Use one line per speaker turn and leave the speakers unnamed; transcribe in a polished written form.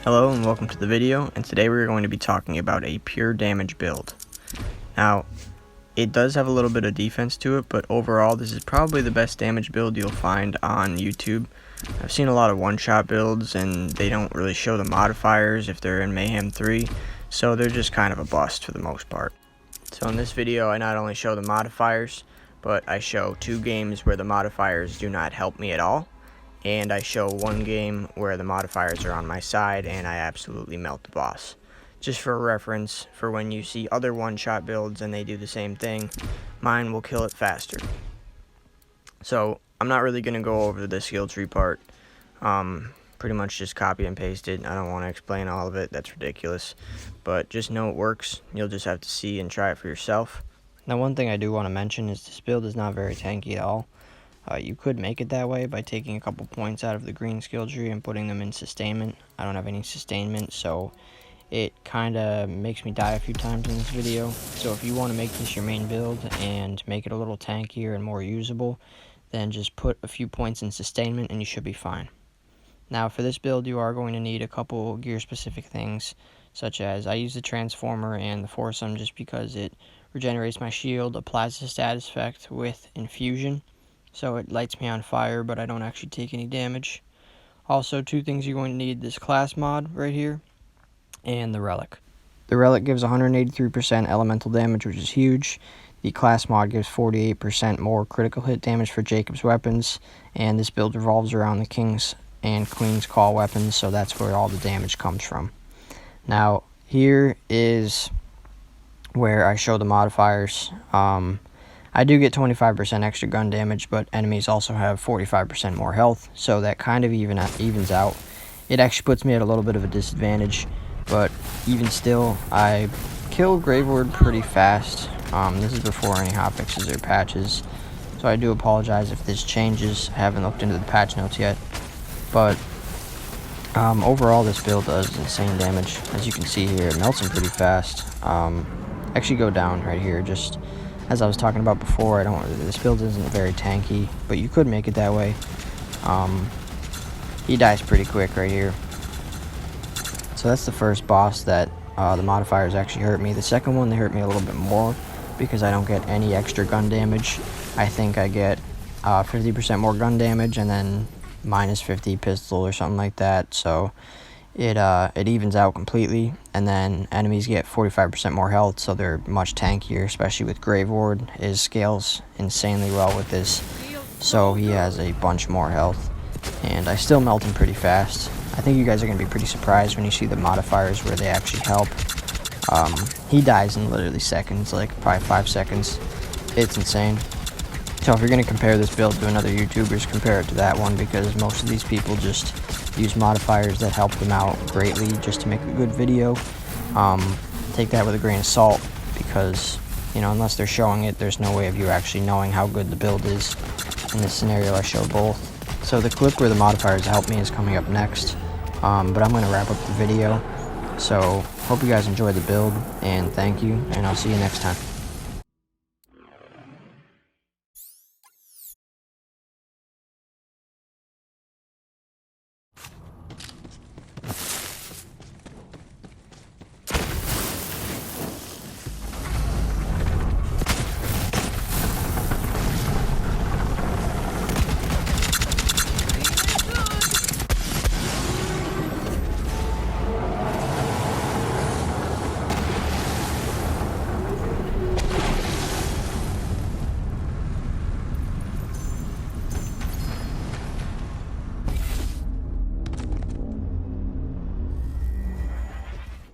Hello and welcome to the video, and today we're going to be talking about a pure damage build. Now, it does have a little bit of defense to it, but overall this is probably the best damage build you'll find on YouTube. I've seen a lot of one-shot builds and they don't really show the modifiers if they're in Mayhem 3, so they're just kind of a bust for the most part. So in this video I not only show the modifiers, but I show 2 games where the modifiers do not help me at all. And I show 1 game where the modifiers are on my side and I absolutely melt the boss. Just for reference, for when you see other one-shot builds and they do the same thing, mine will kill it faster. So I'm not really going to go over the skill tree part. Pretty much just copy and paste it. I don't want to explain all of it, that's ridiculous. But just know it works. You'll just have to see and try it for yourself. Now one thing I do want to mention is this build is not very tanky at all. You could make it that way by taking a couple points out of the green skill tree and putting them in sustainment. I don't have any sustainment, so it kind of makes me die a few times in this video. So if you want to make this your main build and make it a little tankier and more usable, then just put a few points in sustainment and you should be fine. Now for this build you are going to need a couple gear specific things, such as I use the transformer and the foursome just because it regenerates my shield, applies the status effect with infusion. So it lights me on fire, but I don't actually take any damage. Also, 2 things you're going to need: this class mod right here, and the relic. The relic gives 183% elemental damage, which is huge. The class mod gives 48% more critical hit damage for Jacob's weapons, and this build revolves around the King's and Queen's Call weapons, so that's where all the damage comes from. Now, here is where I show the modifiers. I do get 25% extra gun damage, but enemies also have 45% more health, so that kind of evens out. It actually puts me at a little bit of a disadvantage, but even still, I kill Grave Ward pretty fast. This is before any hotfixes or patches, so I do apologize if this changes. I haven't looked into the patch notes yet, but overall this build does insane damage. As you can see here, it melts him pretty fast. Actually go down right here, just as I was talking about before. This build isn't very tanky, but you could make it that way. He dies pretty quick right here. So that's the first boss that the modifiers actually hurt me. The second one, they hurt me a little bit more because I don't get any extra gun damage. I think I get 50% more gun damage and then minus 50 pistol or something like that. So it evens out completely, and then enemies get 45% more health, so they're much tankier, especially with Grave Ward. It scales insanely well with this, so he has a bunch more health, and I still melt him pretty fast. I think you guys are going to be pretty surprised when you see the modifiers where they actually help. He dies in literally seconds, like probably 5 seconds. It's insane. So if you're going to compare this build to another YouTubers, compare it to that one, because most of these people just use modifiers that help them out greatly just to make a good video. Take that with a grain of salt, because, you know, unless they're showing it, there's no way of you actually knowing how good the build is. In this scenario, I show both. So the clip where the modifiers help me is coming up next, but I'm going to wrap up the video. So hope you guys enjoyed the build, and thank you, and I'll see you next time.